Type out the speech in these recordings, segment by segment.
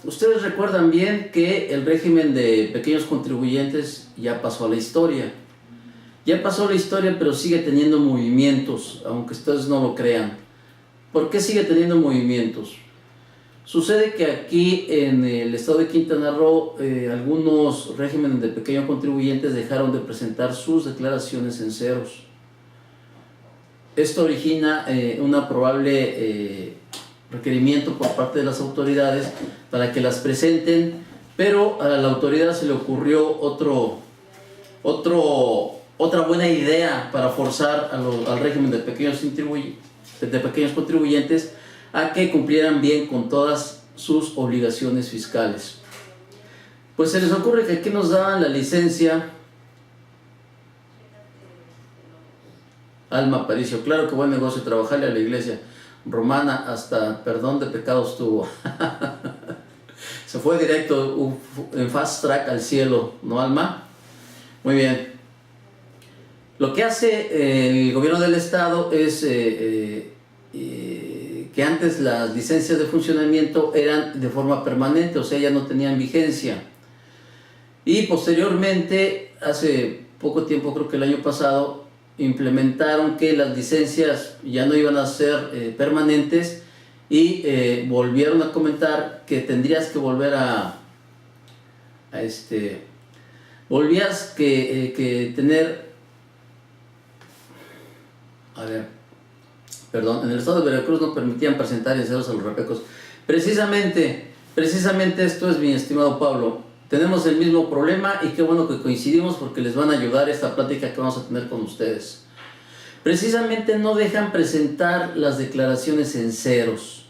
ustedes recuerdan bien que el régimen de pequeños contribuyentes ya pasó a la historia. Ya pasó a la historia, pero sigue teniendo movimientos, aunque ustedes no lo crean. ¿Por qué sigue teniendo movimientos? Sucede que aquí en el estado de Quintana Roo, algunos regímenes de pequeños contribuyentes dejaron de presentar sus declaraciones en ceros. Esto origina una probable requerimiento por parte de las autoridades para que las presenten, pero a la autoridad se le ocurrió otra buena idea para forzar al régimen de pequeños contribuyentes a que cumplieran bien con todas sus obligaciones fiscales. Pues se les ocurre que aquí nos daban la licencia. Alma Aparicio, claro que buen negocio trabajarle a la iglesia romana, hasta perdón de pecados tuvo. Se fue directo en fast track al cielo, ¿no, Alma? Muy bien. Lo que hace el gobierno del estado es que antes las licencias de funcionamiento eran de forma permanente, o sea, ya no tenían vigencia. Y posteriormente, hace poco tiempo, creo que el año pasado, implementaron que las licencias ya no iban a ser permanentes y volvieron a comentar que tendrías que volver volvías que tener, en el estado de Veracruz no permitían presentar en ceros a los repecos. Precisamente esto es, mi estimado Pablo. Tenemos el mismo problema y qué bueno que coincidimos, porque les van a ayudar esta plática que vamos a tener con ustedes. Precisamente no dejan presentar las declaraciones en ceros.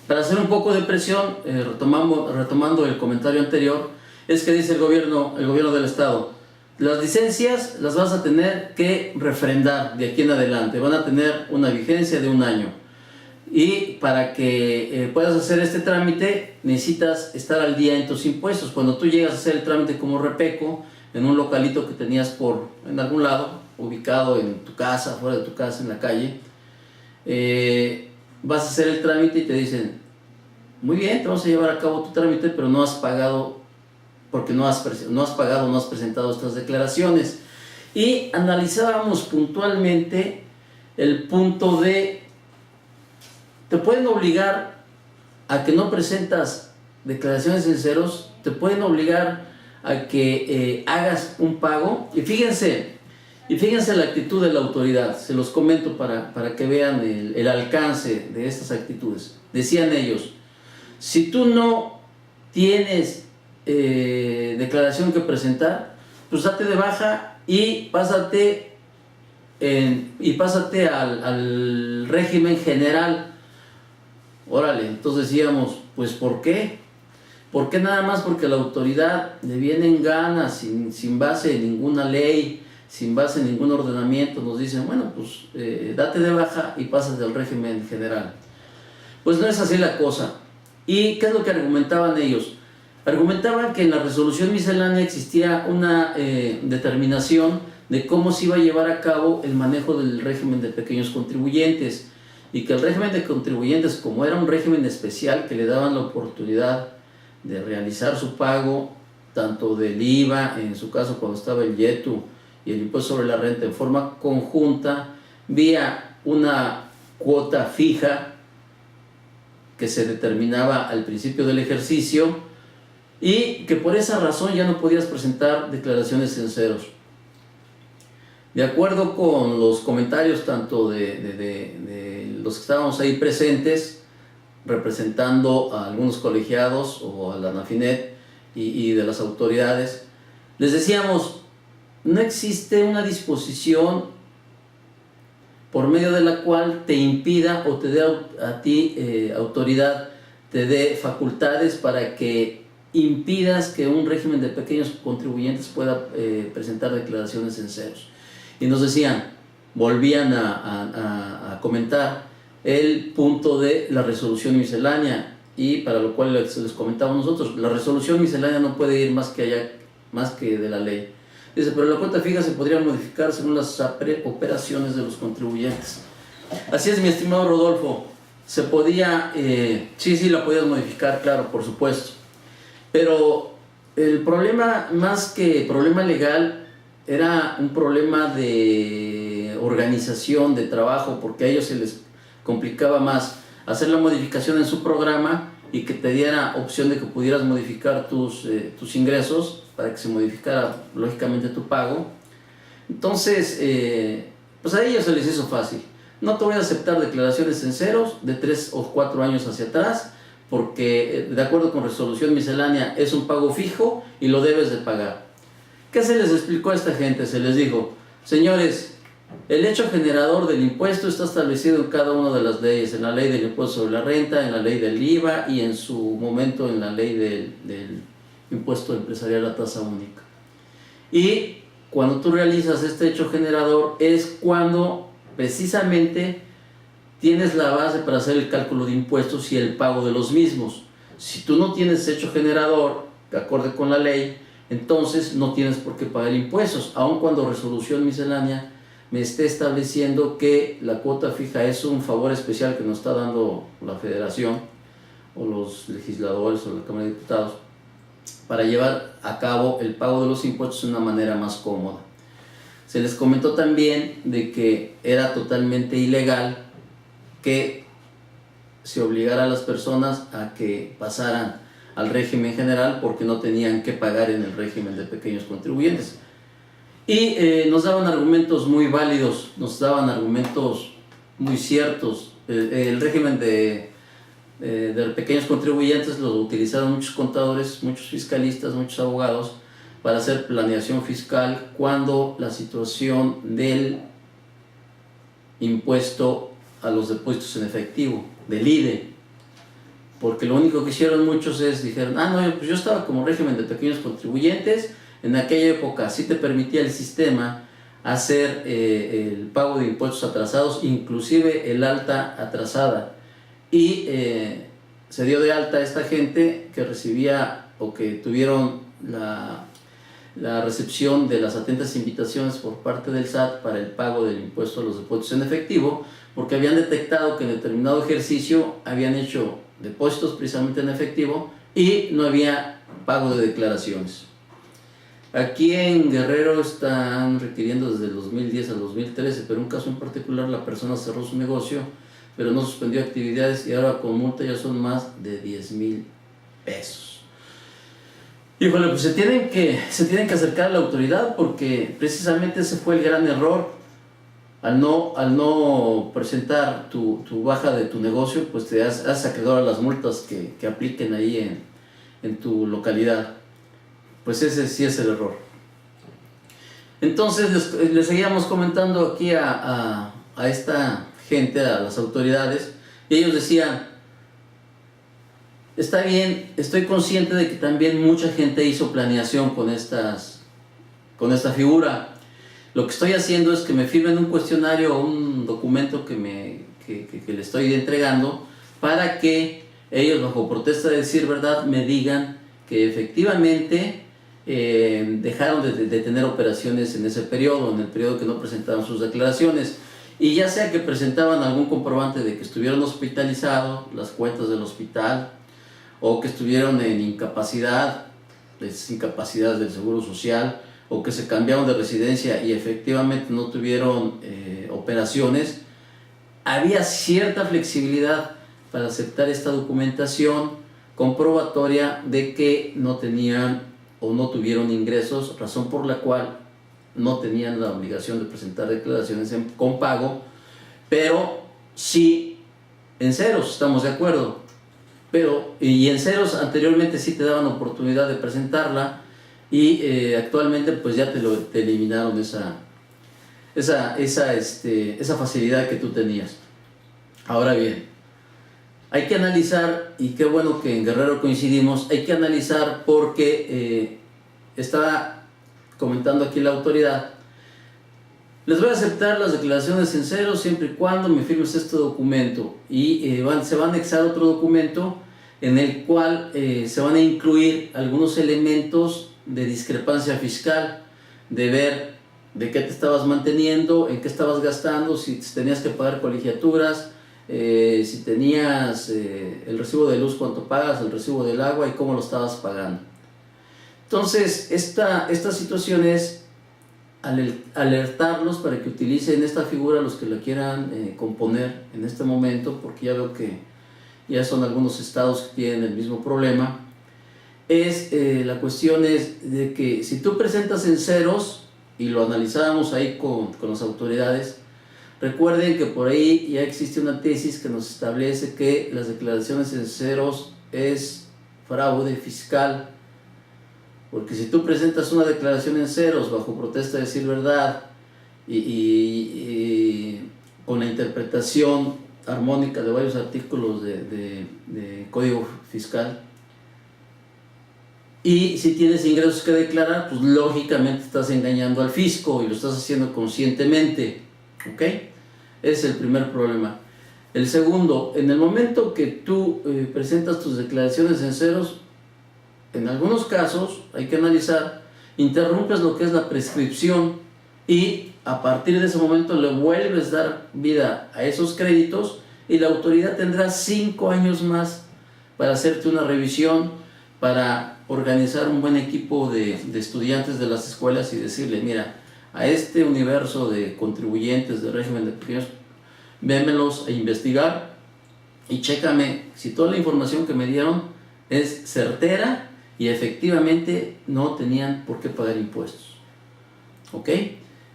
Para hacer un poco de presión, retomando el comentario anterior, es que dice el gobierno del estado: las licencias las vas a tener que refrendar de aquí en adelante, van a tener una vigencia de 1 año. Y para que puedas hacer este trámite necesitas estar al día en tus impuestos. Cuando tú llegas a hacer el trámite como repeco en un localito que tenías en algún lado, ubicado en tu casa, fuera de tu casa, en la calle, vas a hacer el trámite y te dicen: muy bien, te vamos a llevar a cabo tu trámite, pero no has pagado, porque no has pagado, no has presentado estas declaraciones. Y analizábamos puntualmente el punto de: te pueden obligar a que no presentas declaraciones en ceros, te pueden obligar a que hagas un pago. Y fíjense la actitud de la autoridad. Se los comento para que vean el alcance de estas actitudes. Decían ellos: si tú no tienes declaración que presentar, pues date de baja y pásate al régimen general. Órale, entonces decíamos, pues ¿por qué? ¿Por qué nada más porque la autoridad le viene en ganas, sin base en ninguna ley, sin base en ningún ordenamiento, nos dicen: bueno, pues date de baja y pásate al régimen general? Pues no es así la cosa. ¿Y qué es lo que argumentaban ellos? Argumentaban que en la resolución miscelánea existía una determinación de cómo se iba a llevar a cabo el manejo del régimen de pequeños contribuyentes, y que el régimen de contribuyentes, como era un régimen especial que le daban la oportunidad de realizar su pago tanto del IVA, en su caso cuando estaba el YETU, y el impuesto sobre la renta en forma conjunta, vía una cuota fija que se determinaba al principio del ejercicio, y que por esa razón ya no podías presentar declaraciones en ceros. De acuerdo con los comentarios tanto de los que estábamos ahí presentes, representando a algunos colegiados o a la NAFINET y de las autoridades, les decíamos: no existe una disposición por medio de la cual te impida o te dé a ti, autoridad, te dé facultades para que impidas que un régimen de pequeños contribuyentes pueda presentar declaraciones en ceros. Y nos decían, volvían a comentar el punto de la resolución miscelánea, y para lo cual les comentamos nosotros: la resolución miscelánea no puede ir más que de la ley. Dice: pero la cuota fija se podría modificar según las operaciones de los contribuyentes. Así es, mi estimado Rodolfo, se podía, sí, la podías modificar, claro, por supuesto. Pero el problema, más que problema legal, era un problema de organización, de trabajo, porque a ellos se les complicaba más hacer la modificación en su programa y que te diera opción de que pudieras modificar tus ingresos para que se modificara lógicamente tu pago. Entonces, pues a ellos se les hizo fácil. No te voy a aceptar declaraciones en ceros de 3 o 4 años hacia atrás, porque de acuerdo con resolución miscelánea es un pago fijo y lo debes de pagar. ¿Qué se les explicó a esta gente? Se les dijo, señores, el hecho generador del impuesto está establecido en cada una de las leyes, en la ley del impuesto sobre la renta, en la ley del IVA y en su momento en la ley del impuesto empresarial a tasa única. Y cuando tú realizas este hecho generador es cuando precisamente tienes la base para hacer el cálculo de impuestos y el pago de los mismos. Si tú no tienes hecho generador, de acuerdo con la ley, entonces no tienes por qué pagar impuestos, aun cuando resolución miscelánea me esté estableciendo que la cuota fija es un favor especial que nos está dando la Federación o los legisladores o la Cámara de Diputados para llevar a cabo el pago de los impuestos de una manera más cómoda. Se les comentó también de que era totalmente ilegal que se obligara a las personas a que pasaran al régimen general porque no tenían que pagar en el régimen de pequeños contribuyentes. Y nos daban argumentos muy válidos, nos daban argumentos muy ciertos. El régimen de pequeños contribuyentes lo utilizaron muchos contadores, muchos fiscalistas, muchos abogados para hacer planeación fiscal cuando la situación del impuesto a los depósitos en efectivo, del IDE, porque lo único que hicieron muchos es, dijeron, no, pues yo estaba como régimen de pequeños contribuyentes, en aquella época sí te permitía el sistema hacer el pago de impuestos atrasados, inclusive el alta atrasada, y se dio de alta a esta gente que recibía o que tuvieron la recepción de las atentas invitaciones por parte del SAT para el pago del impuesto a los depósitos en efectivo, porque habían detectado que en determinado ejercicio habían hecho depósitos precisamente en efectivo y no había pago de declaraciones. Aquí en Guerrero están requiriendo desde el 2010 al 2013, pero en un caso en particular la persona cerró su negocio, pero no suspendió actividades y ahora con multa ya son más de 10,000 pesos. Híjole, pues se tienen que acercar a la autoridad porque precisamente ese fue el gran error. Al no presentar tu baja de tu negocio, pues te has acreedor a las multas que apliquen ahí en tu localidad. Pues ese sí es el error. Entonces les seguíamos comentando aquí a esta gente, a las autoridades, y ellos decían, está bien, estoy consciente de que también mucha gente hizo planeación con esta figura. Lo que estoy haciendo es que me firmen un cuestionario o un documento que le estoy entregando para que ellos, bajo protesta de decir verdad, me digan que efectivamente dejaron de tener operaciones en ese periodo, en el periodo que no presentaban sus declaraciones. Y ya sea que presentaban algún comprobante de que estuvieron hospitalizados, las cuentas del hospital, o que estuvieron en incapacidad, incapacidad del Seguro Social, o que se cambiaron de residencia y efectivamente no tuvieron operaciones, había cierta flexibilidad para aceptar esta documentación comprobatoria de que no tenían o no tuvieron ingresos, razón por la cual no tenían la obligación de presentar declaraciones con pago, pero sí en ceros, estamos de acuerdo. Y en ceros anteriormente sí te daban oportunidad de presentarla y actualmente pues ya te eliminaron esa facilidad que tú tenías. Ahora bien, hay que analizar, y qué bueno que en Guerrero coincidimos, hay que analizar porque está comentando aquí la autoridad, les voy a aceptar las declaraciones en cero siempre y cuando me firmes este documento y se va a anexar otro documento en el cual se van a incluir algunos elementos de discrepancia fiscal, de ver de qué te estabas manteniendo, en qué estabas gastando, si tenías que pagar colegiaturas, si tenías el recibo de luz, cuánto pagas, el recibo del agua y cómo lo estabas pagando. Entonces, esta situación es alertarlos para que utilicen esta figura los que la quieran componer en este momento, porque ya veo que ya son algunos estados que tienen el mismo problema. La cuestión es de que si tú presentas en ceros, y lo analizábamos ahí con las autoridades, recuerden que por ahí ya existe una tesis que nos establece que las declaraciones en ceros es fraude fiscal, porque si tú presentas una declaración en ceros bajo protesta de decir verdad y con la interpretación armónica de varios artículos de código fiscal, y si tienes ingresos que declarar, pues lógicamente estás engañando al fisco y lo estás haciendo conscientemente, ¿ok? Ese es el primer problema. El segundo, en el momento que tú presentas tus declaraciones en ceros, en algunos casos hay que analizar, interrumpes lo que es la prescripción y a partir de ese momento le vuelves a dar vida a esos créditos y la autoridad tendrá 5 años más para hacerte una revisión, para organizar un buen equipo de estudiantes de las escuelas y decirle, mira, a este universo de contribuyentes del régimen de pequeños, vémelos a investigar y chécame si toda la información que me dieron es certera y efectivamente no tenían por qué pagar impuestos. ¿Ok?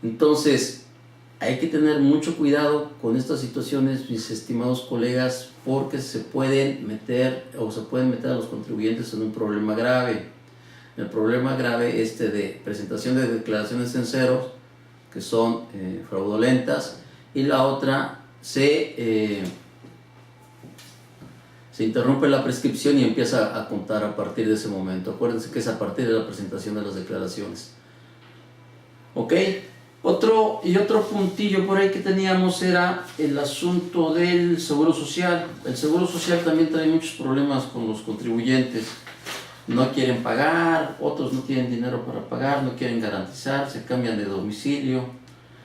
Entonces, hay que tener mucho cuidado con estas situaciones, mis estimados colegas, porque se pueden meter a los contribuyentes en un problema grave. El problema grave de presentación de declaraciones en ceros, que son fraudulentas, y la otra se interrumpe la prescripción y empieza a contar a partir de ese momento. Acuérdense que es a partir de la presentación de las declaraciones. ¿Ok? Otro puntillo por ahí que teníamos era el asunto del seguro social. El seguro social también trae muchos problemas con los contribuyentes. No quieren pagar, otros no tienen dinero para pagar, no quieren garantizar, se cambian de domicilio,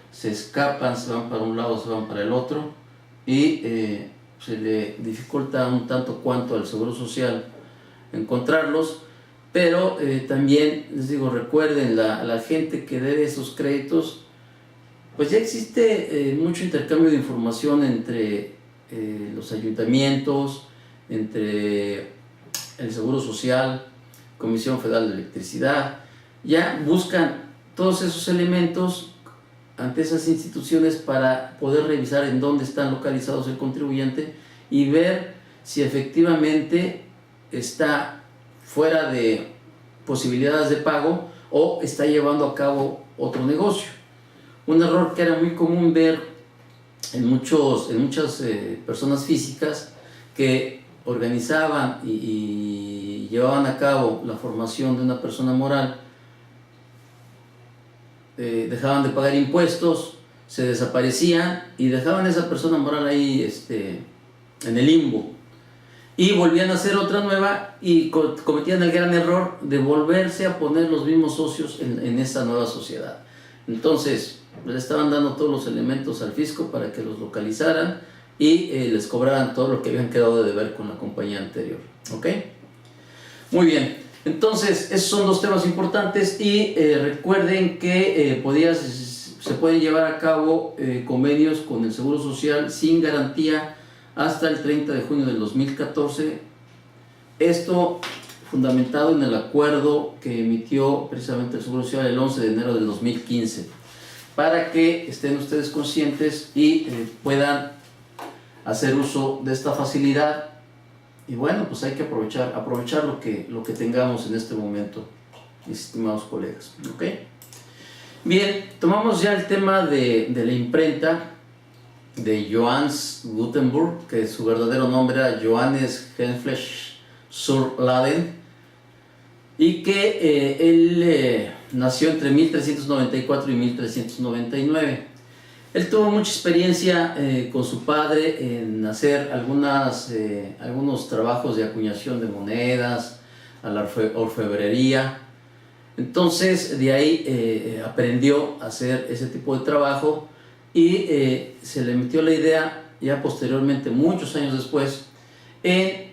se escapan, se van para un lado, se van para el otro y se le dificulta un tanto cuanto al seguro social encontrarlos. Pero también les digo, recuerden, la gente que debe esos créditos, pues ya existe mucho intercambio de información entre los ayuntamientos, entre el Seguro Social, Comisión Federal de Electricidad. Ya buscan todos esos elementos ante esas instituciones para poder revisar en dónde están localizados el contribuyente y ver si efectivamente está fuera de posibilidades de pago o está llevando a cabo otro negocio. Un error que era muy común ver en muchas personas físicas que organizaban y llevaban a cabo la formación de una persona moral, dejaban de pagar impuestos, se desaparecían y dejaban a esa persona moral ahí en el limbo. Y volvían a hacer otra nueva y cometían el gran error de volverse a poner los mismos socios en esa nueva sociedad. Entonces, le estaban dando todos los elementos al fisco para que los localizaran y les cobraran todo lo que habían quedado de deber con la compañía anterior. ¿Ok? Muy bien. Entonces, esos son dos temas importantes y recuerden que se pueden llevar a cabo convenios con el Seguro Social sin garantía hasta el 30 de junio del 2014. Esto fundamentado en el acuerdo que emitió precisamente el Seguro Social el 11 de enero del 2015, para que estén ustedes conscientes y puedan hacer uso de esta facilidad. Y bueno, pues hay que aprovechar lo que tengamos en este momento, mis estimados colegas. ¿Ok? Bien, tomamos ya el tema de la imprenta de Johannes Gutenberg, que su verdadero nombre era Johannes Helmflecht zur Leyden, y que él nació entre 1394 y 1399. Él tuvo mucha experiencia con su padre en hacer algunos trabajos de acuñación de monedas, a la orfebrería. Entonces de ahí aprendió a hacer ese tipo de trabajo y se le metió la idea ya posteriormente, muchos años después, en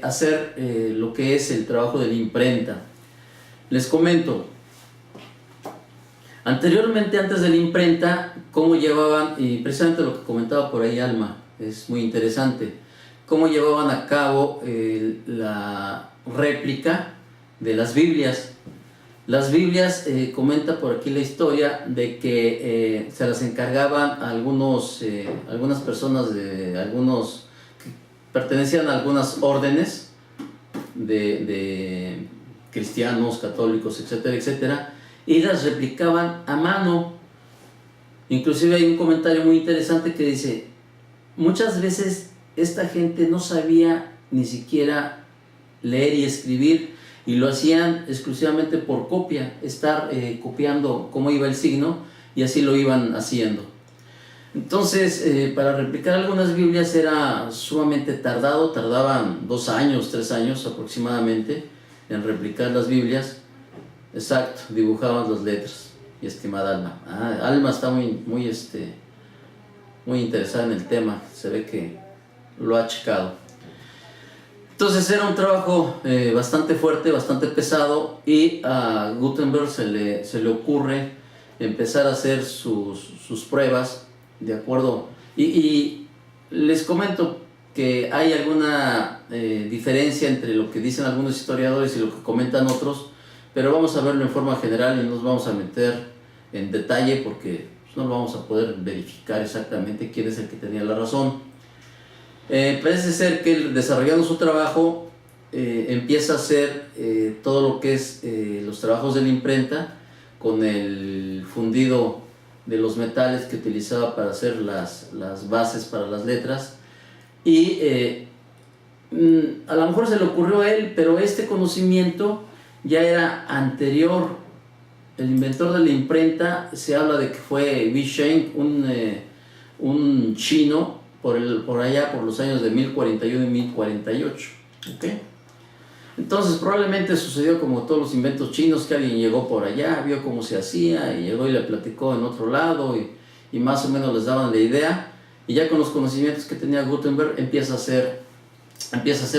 hacer lo que es el trabajo de la imprenta. Les comento, anteriormente, antes de la imprenta, cómo llevaban, y precisamente lo que comentaba por ahí Alma, es muy interesante, cómo llevaban a cabo la réplica de las Biblias. Las Biblias, comenta por aquí la historia de que se las encargaban a algunas personas que pertenecían a algunas órdenes de cristianos, católicos, etcétera, etcétera, y las replicaban a mano. Inclusive hay un comentario muy interesante que dice, muchas veces esta gente no sabía ni siquiera leer y escribir, y lo hacían exclusivamente por copia, estar copiando cómo iba el signo, y así lo iban haciendo. Entonces, para replicar algunas Biblias era sumamente tardado, tardaban 2 años, 3 años aproximadamente en replicar las Biblias. Exacto, dibujaban las letras. Y estimada Alma, Alma está muy interesada en el tema, se ve que lo ha checado. Entonces era un trabajo bastante fuerte, bastante pesado, y a Gutenberg se le ocurre empezar a hacer sus pruebas, de acuerdo. Y les comento que hay alguna diferencia entre lo que dicen algunos historiadores y lo que comentan otros, pero vamos a verlo en forma general y no nos vamos a meter en detalle porque no lo vamos a poder verificar exactamente quién es el que tenía la razón. Parece ser que él, desarrollando su trabajo, empieza a hacer todo lo que es los trabajos de la imprenta con el fundido de los metales que utilizaba para hacer las bases para las letras, y a lo mejor se le ocurrió a él, pero este conocimiento ya era anterior. El inventor de la imprenta se habla de que fue Wei Sheng, un chino, por allá por los años de 1041 y 1048. ¿Okay? Entonces probablemente sucedió como todos los inventos chinos, que alguien llegó por allá, vio cómo se hacía y llegó y le platicó en otro lado, y más o menos les daban la idea, y ya con los conocimientos que tenía Gutenberg empieza a hacer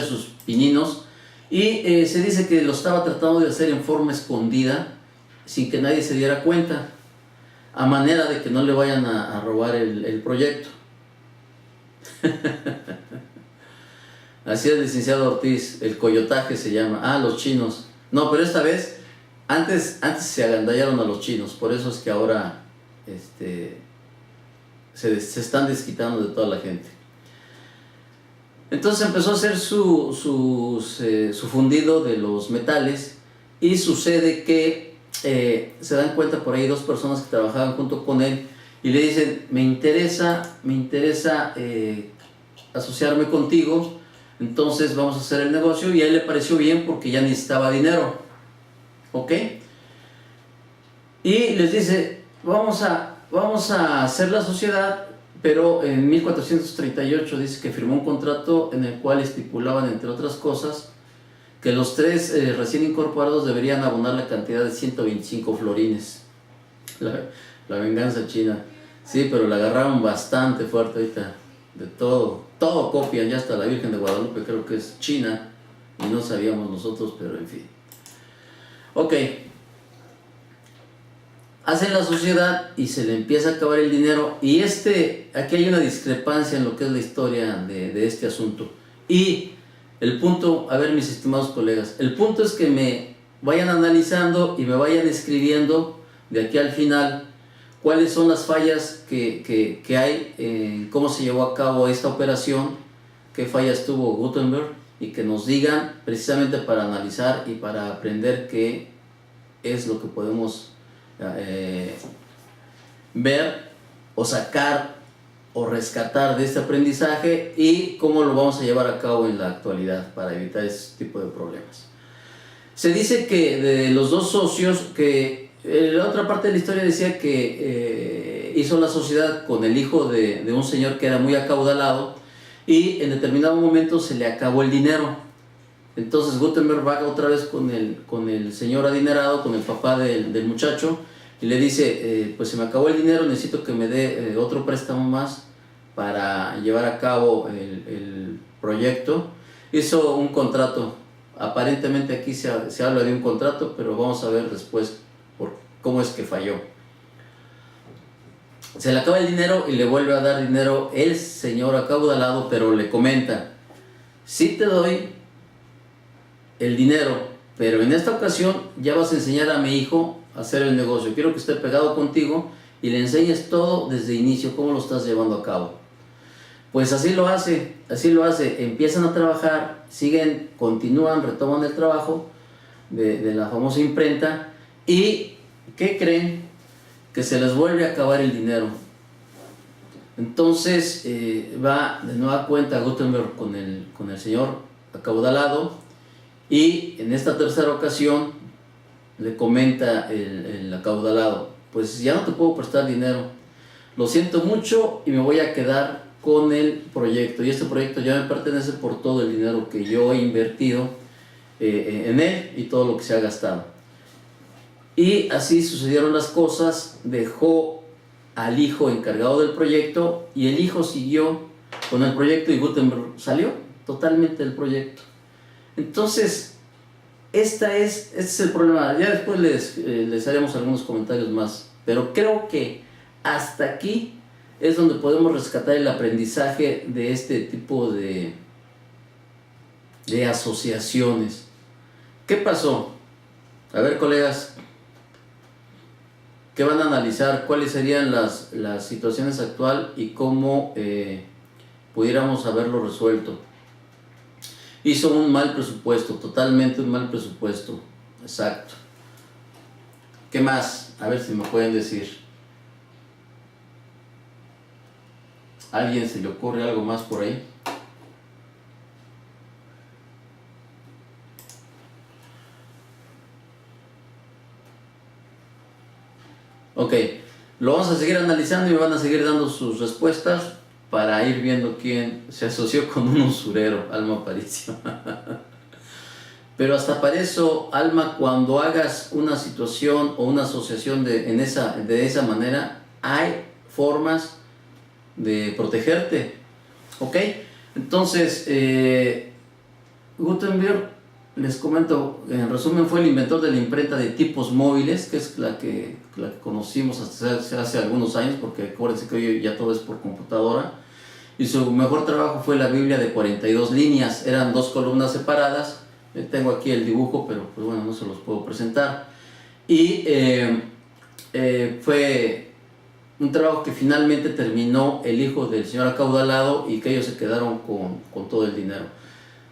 sus pininos, y se dice que lo estaba tratando de hacer en forma escondida sin que nadie se diera cuenta, a manera de que no le vayan a robar el proyecto. Así es, licenciado Ortiz, el coyotaje se llama. Los chinos. No, pero esta vez, antes se agandallaron a los chinos, por eso es que ahora se están desquitando de toda la gente. Entonces empezó a hacer su fundido de los metales, y sucede que se dan cuenta por ahí 2 personas que trabajaban junto con él, y le dicen, me interesa asociarme contigo, entonces vamos a hacer el negocio. Y a él le pareció bien porque ya necesitaba dinero, ¿ok? Y les dice, vamos a hacer la sociedad, pero en 1438 dice que firmó un contrato en el cual estipulaban, entre otras cosas, que los 3 recién incorporados deberían abonar la cantidad de 125 florines. La venganza china. Sí, pero la agarraron bastante fuerte ahorita. De todo copian, ya hasta la Virgen de Guadalupe creo que es china, y no sabíamos nosotros, pero en fin. Ok. Hacen la sociedad y se le empieza a acabar el dinero, y aquí hay una discrepancia en lo que es la historia de este asunto. Y el punto, a ver mis estimados colegas, el punto es que me vayan analizando y me vayan escribiendo de aquí al final cuáles son las fallas que hay en cómo se llevó a cabo esta operación, qué fallas tuvo Gutenberg, y que nos digan precisamente para analizar y para aprender qué es lo que podemos ver o sacar o rescatar de este aprendizaje, y cómo lo vamos a llevar a cabo en la actualidad para evitar ese tipo de problemas. Se dice que de los 2 socios, que la otra parte de la historia decía que hizo la sociedad con el hijo de un señor que era muy acaudalado, y en determinado momento se le acabó el dinero. Entonces Gutenberg va otra vez con el señor adinerado, con el papá del muchacho, y le dice, pues se me acabó el dinero, necesito que me dé otro préstamo más para llevar a cabo el proyecto. Hizo un contrato, aparentemente aquí se habla de un contrato, pero vamos a ver después cómo es que falló. Se le acaba el dinero y le vuelve a dar dinero el señor acaudalado, pero le comenta: sí te doy el dinero, pero en esta ocasión ya vas a enseñar a mi hijo a hacer el negocio. Quiero que esté pegado contigo y le enseñes todo desde el inicio, cómo lo estás llevando a cabo. Pues así lo hace, empiezan a trabajar, continúan, retoman el trabajo de la famosa imprenta. ¿Y qué creen? Que se les vuelve a acabar el dinero. Entonces va de nueva cuenta Gutenberg con el señor acaudalado, y en esta tercera ocasión le comenta el acaudalado: pues ya no te puedo prestar dinero, lo siento mucho y me voy a quedar con el proyecto, y este proyecto ya me pertenece por todo el dinero que yo he invertido en él y todo lo que se ha gastado. Y así sucedieron las cosas. Dejó al hijo encargado del proyecto y el hijo siguió con el proyecto, y Gutenberg salió totalmente del proyecto. Entonces, este es el problema. Ya después les haremos algunos comentarios más, pero creo que hasta aquí es donde podemos rescatar el aprendizaje de este tipo de asociaciones. ¿Qué pasó? A ver, colegas, ¿qué van a analizar? ¿Cuáles serían las situaciones actuales y cómo pudiéramos haberlo resuelto? Hizo un mal presupuesto, totalmente un mal presupuesto, exacto. ¿Qué más? A ver si me pueden decir. ¿A alguien se le ocurre algo más por ahí? Ok, lo vamos a seguir analizando y me van a seguir dando sus respuestas para ir viendo quién se asoció con un usurero. Alma Aparicio. Pero hasta para eso, Alma, cuando hagas una situación o una asociación de esa manera, hay formas de protegerte. ¿Ok? Entonces, Gutenberg, les comento, en resumen, fue el inventor de la imprenta de tipos móviles, que es la que conocimos hasta hace algunos años, porque acuérdense que hoy ya todo es por computadora. Y su mejor trabajo fue la Biblia de 42 líneas, eran 2 columnas separadas. Tengo aquí el dibujo, pero pues bueno, no se los puedo presentar. Y fue un trabajo que finalmente terminó el hijo del señor acaudalado, y que ellos se quedaron con todo el dinero.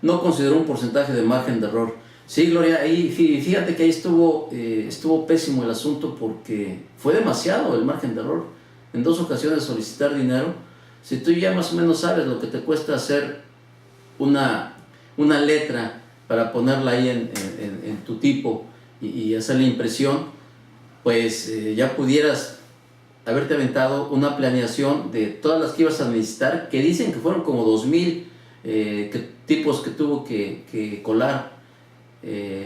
No consideró un porcentaje de margen de error. Sí, Gloria, ahí fíjate que ahí estuvo pésimo el asunto, porque fue demasiado el margen de error. En 2 ocasiones solicitar dinero. Si tú ya más o menos sabes lo que te cuesta hacer una letra para ponerla ahí en tu tipo y hacer la impresión, pues ya pudieras haberte aventado una planeación de todas las que ibas a necesitar, que dicen que fueron como 2000 tipos que tuvo que colar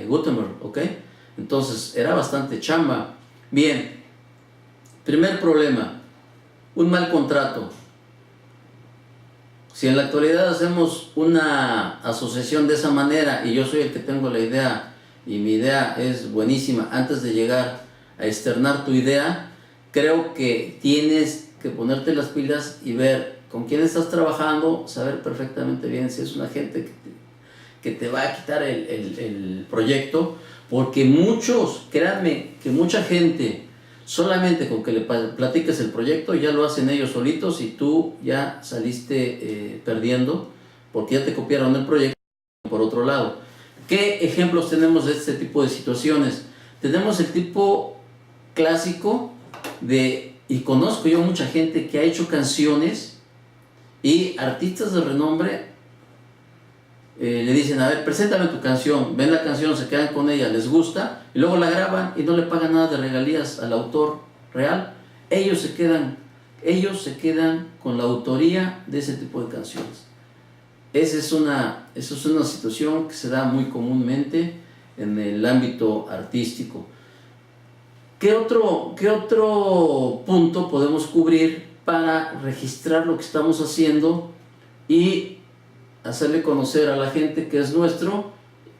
Gutenberg, ¿ok? Entonces era bastante chamba. Bien, primer problema, un mal contrato. Si en la actualidad hacemos una asociación de esa manera y yo soy el que tengo la idea y mi idea es buenísima, antes de llegar a externar tu idea, creo que tienes que ponerte las pilas y ver con quién estás trabajando, saber perfectamente bien si es una gente que te va a quitar el proyecto, porque muchos, créanme, que mucha gente solamente con que le platiques el proyecto ya lo hacen ellos solitos y tú ya saliste perdiendo, porque ya te copiaron el proyecto por otro lado. ¿Qué ejemplos tenemos de este tipo de situaciones? Tenemos el tipo clásico y conozco yo mucha gente que ha hecho canciones y artistas de renombre le dicen: a ver, preséntame tu canción. Ven la canción, se quedan con ella, les gusta y luego la graban y no le pagan nada de regalías al autor real. Ellos se quedan con la autoría de ese tipo de canciones. Esa es una situación que se da muy comúnmente en el ámbito artístico. ¿Qué otro punto podemos cubrir para registrar lo que estamos haciendo y hacerle conocer a la gente que es nuestro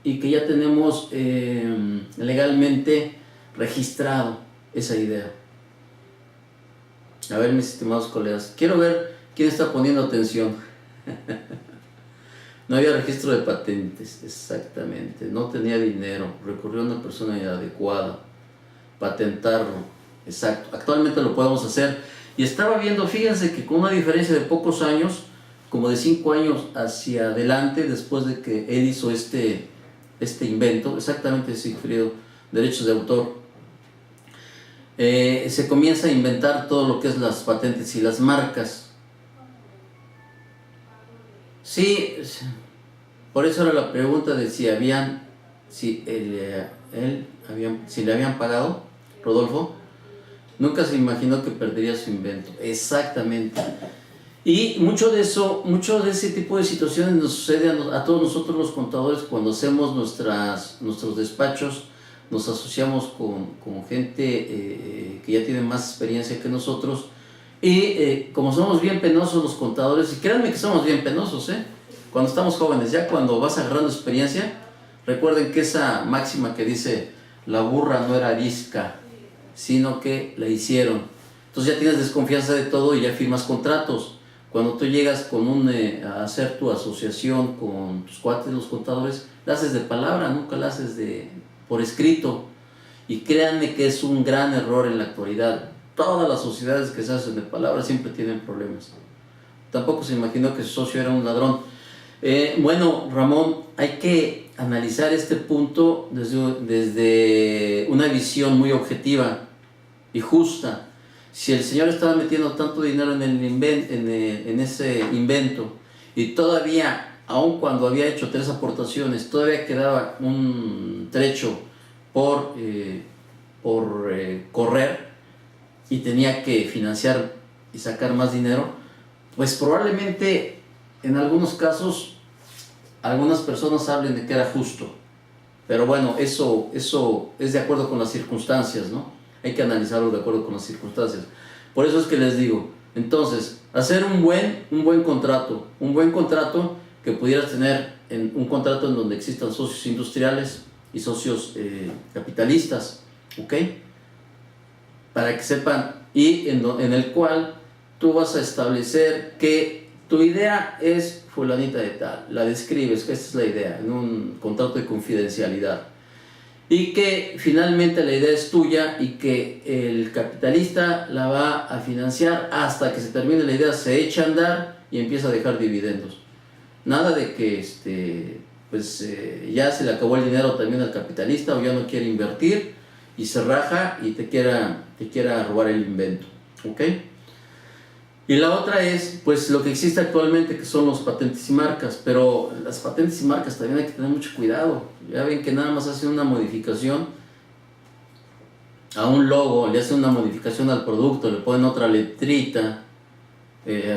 y que ya tenemos legalmente registrado esa idea. A ver, mis estimados colegas, quiero ver quién está poniendo atención. No había registro de patentes, exactamente. No tenía dinero, recurrió a una persona inadecuada. Patentarlo, exacto. Actualmente lo podemos hacer. Y estaba viendo, fíjense que con una diferencia de pocos años, como de 5 años hacia adelante, después de que él hizo este invento, exactamente, Sigfrido, derechos de autor, se comienza a inventar todo lo que es las patentes y las marcas. Sí, por eso era la pregunta de si le habían pagado, Rodolfo. Nunca se imaginó que perdería su invento. Exactamente. Y mucho de ese tipo de situaciones nos sucede a todos nosotros los contadores cuando hacemos nuestros despachos. Nos asociamos con gente que ya tiene más experiencia que nosotros y como somos bien penosos los contadores, y créanme que somos bien penosos, cuando estamos jóvenes, ya cuando vas agarrando experiencia, recuerden que esa máxima que dice la burra no era arisca, sino que la hicieron. Entonces ya tienes desconfianza de todo y ya firmas contratos. Cuando tú llegas a hacer tu asociación con tus cuates, los contadores, la haces de palabra, nunca la haces por escrito. Y créanme que es un gran error en la actualidad. Todas las sociedades que se hacen de palabra siempre tienen problemas. Tampoco se imaginó que su socio era un ladrón. Bueno, Ramón, hay que analizar este punto desde una visión muy objetiva y justa. Si el señor estaba metiendo tanto dinero en ese invento y todavía, aun cuando había hecho 3 aportaciones, todavía quedaba un trecho por correr y tenía que financiar y sacar más dinero, pues probablemente en algunos casos algunas personas hablen de que era justo, pero bueno, eso es de acuerdo con las circunstancias, ¿no? Hay que analizarlo de acuerdo con las circunstancias. Por eso es que les digo, entonces, hacer un buen contrato, que pudieras tener un contrato en donde existan socios industriales y socios capitalistas, ¿ok? Para que sepan, y en el cual tú vas a establecer que tu idea es fulanita de tal, la describes, que esta es la idea, en un contrato de confidencialidad, y que finalmente la idea es tuya y que el capitalista la va a financiar hasta que se termine la idea, se echa a andar y empieza a dejar dividendos. Nada de que ya se le acabó el dinero también al capitalista o ya no quiere invertir y se raja y te quiera robar el invento, ¿ok? Y la otra es pues lo que existe actualmente, que son los patentes y marcas, pero las patentes y marcas también hay que tener mucho cuidado. Ya ven que nada más hacen una modificación a un logo, le hacen una modificación al producto, le ponen otra letrita.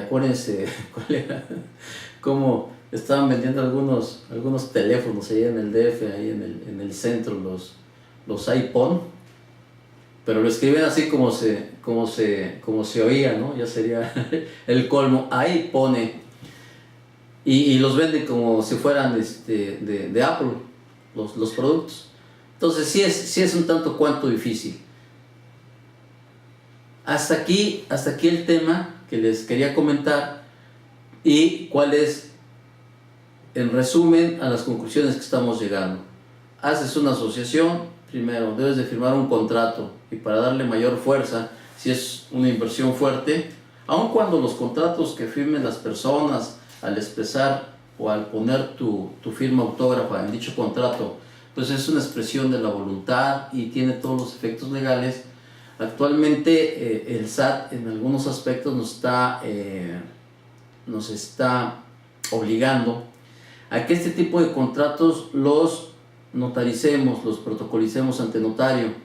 Acuérdense cuál era, cómo estaban vendiendo algunos teléfonos ahí en el DF, ahí en el centro, los iPhone, pero lo escriben así como se oía, ¿no? Ya sería el colmo. Ahí pone, y los venden como si fueran de Apple, los productos. Entonces sí es un tanto cuanto difícil. Hasta aquí el tema que les quería comentar, y cuál es, en resumen, a las conclusiones que estamos llegando. Haces una asociación, primero debes de firmar un contrato, y para darle mayor fuerza, si es una inversión fuerte, aun cuando los contratos que firmen las personas al expresar o al poner tu firma autógrafa en dicho contrato, pues es una expresión de la voluntad y tiene todos los efectos legales. Actualmente el SAT en algunos aspectos nos está obligando a que este tipo de contratos los notaricemos, los protocolicemos ante notario.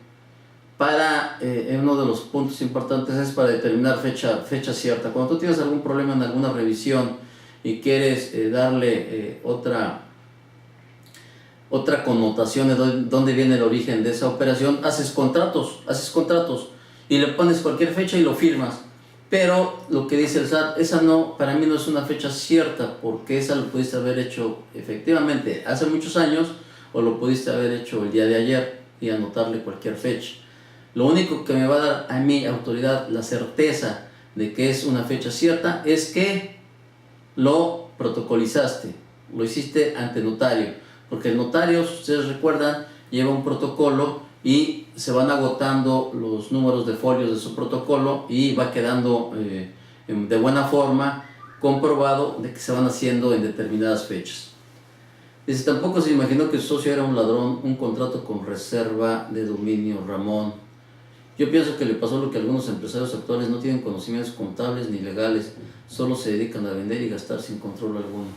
Uno de los puntos importantes es para determinar fecha cierta. Cuando tú tienes algún problema en alguna revisión y quieres darle otra connotación de dónde viene el origen de esa operación, haces contratos y le pones cualquier fecha y lo firmas. Pero lo que dice el SAT, esa no, para mí no es una fecha cierta, porque esa lo pudiste haber hecho efectivamente hace muchos años, o lo pudiste haber hecho el día de ayer y anotarle cualquier fecha. Lo único que me va a dar a mi autoridad la certeza de que es una fecha cierta es que lo protocolizaste, lo hiciste ante notario, porque el notario, si ustedes recuerdan, lleva un protocolo y se van agotando los números de folios de su protocolo y va quedando de buena forma comprobado de que se van haciendo en determinadas fechas. Dice, tampoco se imaginó que su socio era un ladrón, un contrato con reserva de dominio, Ramón. Yo pienso que le pasó lo que algunos empresarios actuales no tienen conocimientos contables ni legales, solo se dedican a vender y gastar sin control alguno.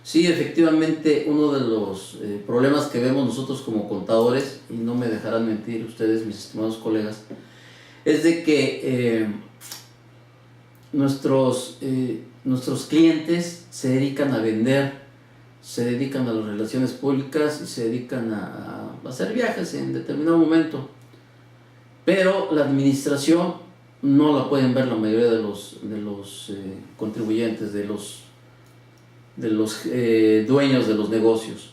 Sí, efectivamente, uno de los problemas que vemos nosotros como contadores, y no me dejarán mentir ustedes, mis estimados colegas, es de que nuestros clientes se dedican a vender, se dedican a las relaciones públicas y se dedican a hacer viajes en determinado momento. Pero la administración no la pueden ver la mayoría de los contribuyentes, de los dueños de los negocios.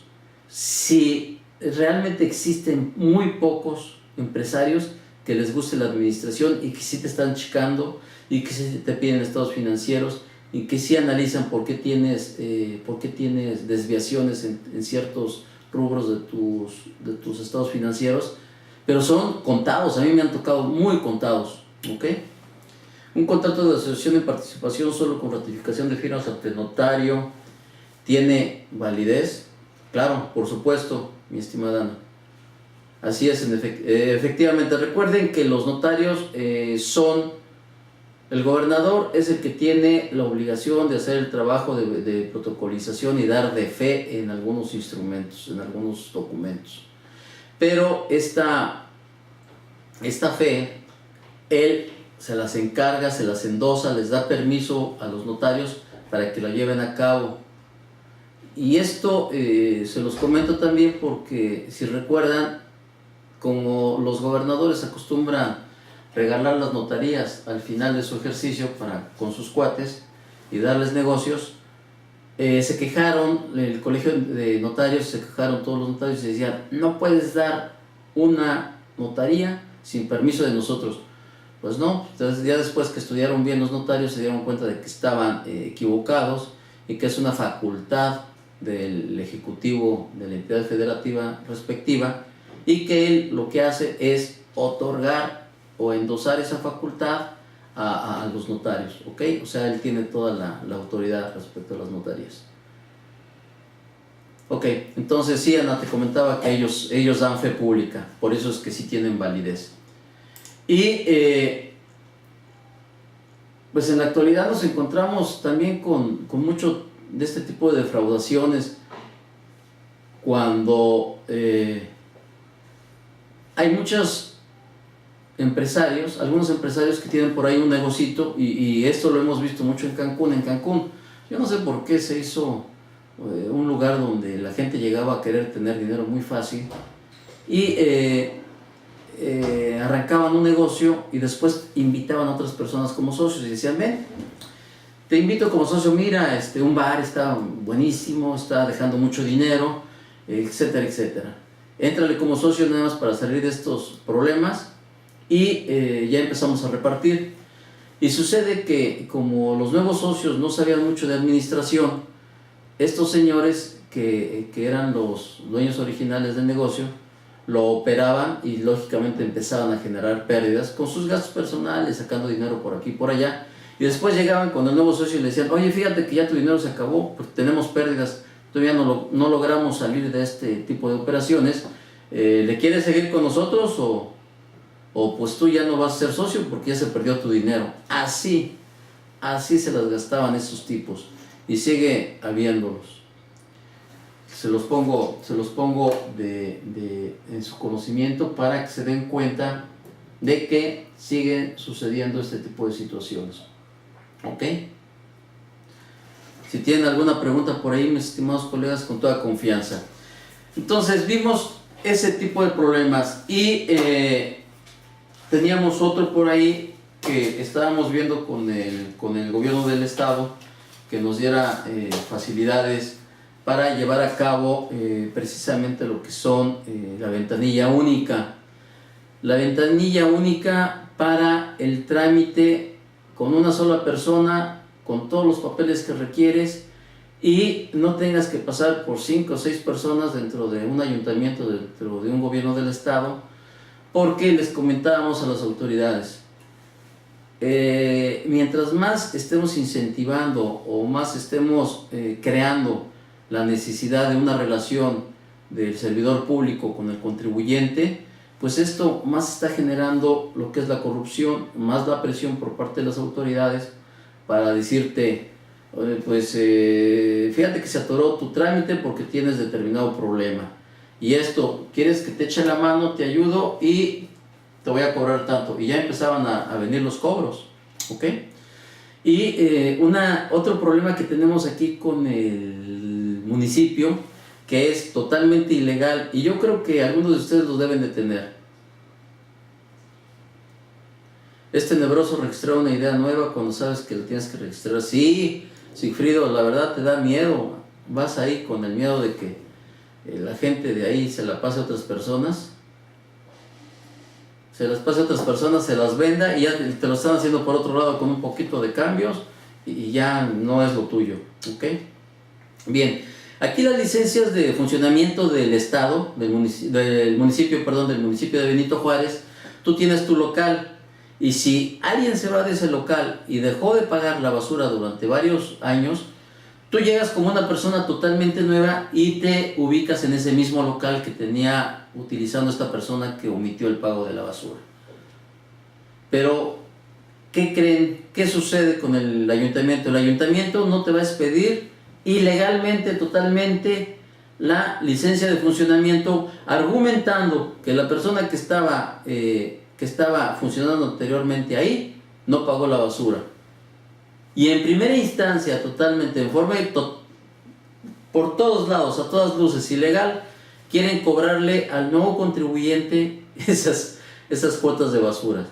Si realmente existen muy pocos empresarios que les guste la administración y que sí te están checando y que sí te piden estados financieros y que sí analizan por qué tienes desviaciones en ciertos rubros de tus estados financieros, pero son contados, a mí me han tocado muy contados, ¿ok? Un contrato de asociación en participación solo con ratificación de firmas ante notario tiene validez. Claro, por supuesto, mi estimada Ana. Así es, efectivamente. Recuerden que los notarios el gobernador es el que tiene la obligación de hacer el trabajo de protocolización y dar de fe en algunos instrumentos, en algunos documentos. Pero esta fe, él se las encarga, se las endosa, les da permiso a los notarios para que la lleven a cabo. Y esto se los comento también porque, si recuerdan, como los gobernadores acostumbran regalar las notarías al final de su ejercicio con sus cuates y darles negocios, se quejaron, el colegio de notarios, se quejaron todos los notarios y decían, no puedes dar una notaría sin permiso de nosotros. Pues no, entonces ya después que estudiaron bien los notarios se dieron cuenta de que estaban equivocados y que es una facultad del ejecutivo de la entidad federativa respectiva y que él lo que hace es otorgar o endosar esa facultad a los notarios, ¿ok? O sea, él tiene toda la autoridad respecto a las notarías. Ok, entonces sí, Ana, te comentaba que ellos dan fe pública, por eso es que sí tienen validez. Y pues en la actualidad nos encontramos también con mucho de este tipo de defraudaciones cuando hay muchos empresarios, algunos empresarios que tienen por ahí un negocito y esto lo hemos visto mucho en Cancún. Yo no sé por qué se hizo un lugar donde la gente llegaba a querer tener dinero muy fácil y arrancaban un negocio y después invitaban a otras personas como socios y decían, ven, te invito como socio, mira, un bar está buenísimo, está dejando mucho dinero, etcétera, etcétera. Éntrale como socio nada más para salir de estos problemas y ya empezamos a repartir. Y sucede que como los nuevos socios no sabían mucho de administración, estos señores que eran los dueños originales del negocio, lo operaban y lógicamente empezaban a generar pérdidas con sus gastos personales, sacando dinero por aquí y por allá. Y después llegaban con el nuevo socio y le decían, oye, fíjate que ya tu dinero se acabó, pues tenemos pérdidas, todavía no logramos salir de este tipo de operaciones, ¿le quieres seguir con nosotros o pues tú ya no vas a ser socio porque ya se perdió tu dinero? Así se las gastaban esos tipos y sigue habiéndolos. Se los pongo en su conocimiento para que se den cuenta de que siguen sucediendo este tipo de situaciones. ¿Ok? Si tienen alguna pregunta por ahí, mis estimados colegas, con toda confianza. Entonces vimos ese tipo de problemas y teníamos otro por ahí que estábamos viendo con el gobierno del estado que nos diera facilidades para llevar a cabo precisamente lo que son la ventanilla única. La ventanilla única para el trámite con una sola persona, con todos los papeles que requieres, y no tengas que pasar por 5 o 6 personas dentro de un ayuntamiento, dentro de un gobierno del estado, porque les comentábamos a las autoridades, mientras más estemos incentivando o más estemos creando la necesidad de una relación del servidor público con el contribuyente, pues esto más está generando lo que es la corrupción, más la presión por parte de las autoridades para decirte, pues fíjate que se atoró tu trámite porque tienes determinado problema, y esto, ¿quieres que te eche la mano? Te ayudo y te voy a cobrar tanto. Y ya empezaban a venir los cobros, ¿ok? Y otro problema que tenemos aquí con el municipio, que es totalmente ilegal, y yo creo que algunos de ustedes lo deben de tener. Es tenebroso registrar una idea nueva cuando sabes que lo tienes que registrar. Sí, Sigfrido, la verdad te da miedo. Vas ahí con el miedo de que la gente de ahí se la pase a otras personas. Se las pase a otras personas, se las venda y ya te lo están haciendo por otro lado con un poquito de cambios y ya no es lo tuyo, ¿ok? Bien, aquí las licencias de funcionamiento del estado, del municipio de Benito Juárez, tú tienes tu local. Y si alguien se va de ese local y dejó de pagar la basura durante varios años, tú llegas como una persona totalmente nueva y te ubicas en ese mismo local que tenía utilizando esta persona que omitió el pago de la basura. Pero, ¿qué creen? ¿Qué sucede con el ayuntamiento? El ayuntamiento no te va a expedir ilegalmente, totalmente, la licencia de funcionamiento, argumentando que la persona que estaba funcionando anteriormente ahí no pagó la basura. Y en primera instancia, totalmente, en forma por todos lados, a todas luces, ilegal, quieren cobrarle al nuevo contribuyente esas cuotas de basura.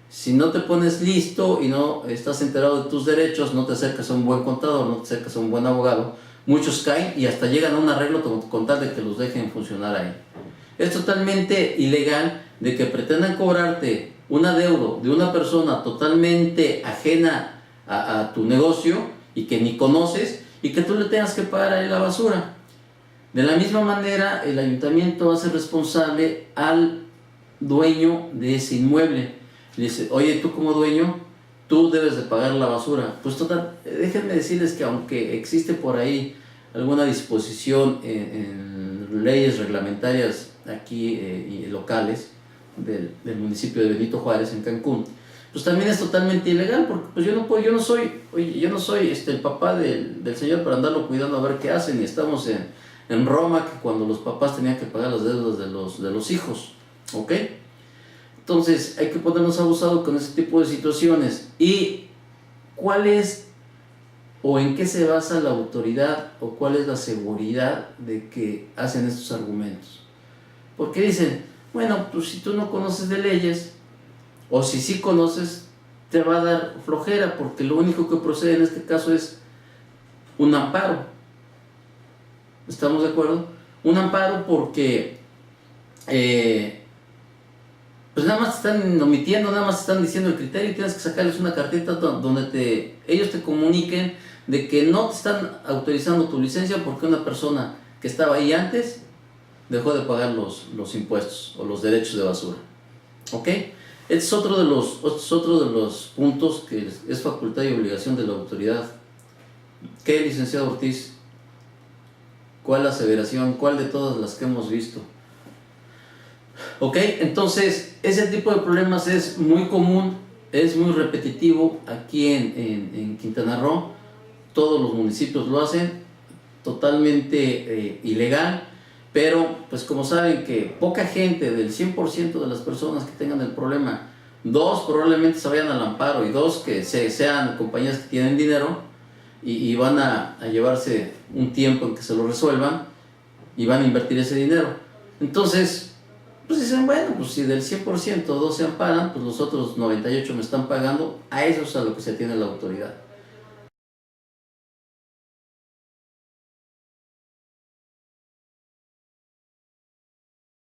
Si no te pones listo y no estás enterado de tus derechos, no te acercas a un buen contador, no te acercas a un buen abogado, muchos caen y hasta llegan a un arreglo con tal de que los dejen funcionar ahí. Es totalmente ilegal de que pretendan cobrarte un adeudo de una persona totalmente ajena a tu negocio y que ni conoces y que tú le tengas que pagar ahí la basura. De la misma manera, el ayuntamiento hace responsable al dueño de ese inmueble. Le dice, oye, tú como dueño, tú debes de pagar la basura. Pues total, déjenme decirles que aunque existe por ahí alguna disposición en leyes reglamentarias aquí y locales del municipio de Benito Juárez, en Cancún, pues también es totalmente ilegal, porque pues yo no soy el papá del señor para andarlo cuidando a ver qué hacen, y estamos en Roma, que cuando los papás tenían que pagar las deudas de los hijos, ¿ok? Entonces hay que ponernos abusados con ese tipo de situaciones. ¿Y cuál es o en qué se basa la autoridad o cuál es la seguridad de que hacen estos argumentos? Porque dicen, bueno, pues si tú no conoces de leyes, o si sí conoces, te va a dar flojera, porque lo único que procede en este caso es un amparo. ¿Estamos de acuerdo? Un amparo porque pues nada más te están omitiendo, nada más te están diciendo el criterio, y tienes que sacarles una cartita donde ellos te comuniquen de que no te están autorizando tu licencia porque una persona que estaba ahí antes dejó de pagar los impuestos o los derechos de basura. ¿Ok? Este es otro de los puntos que es facultad y obligación de la autoridad. ¿Qué, licenciado Ortiz? ¿Cuál aseveración? ¿Cuál de todas las que hemos visto? ¿Ok? Entonces, ese tipo de problemas es muy común, es muy repetitivo aquí en Quintana Roo. Todos los municipios lo hacen, totalmente ilegal. Pero, pues como saben que poca gente, del 100% de las personas que tengan el problema, 2 probablemente se vayan al amparo y 2 que sean compañías que tienen dinero y van a llevarse un tiempo en que se lo resuelvan y van a invertir ese dinero. Entonces, Pues dicen, bueno, pues si del 100% dos se amparan, pues los otros 98 me están pagando, a eso es a lo que se tiene la autoridad.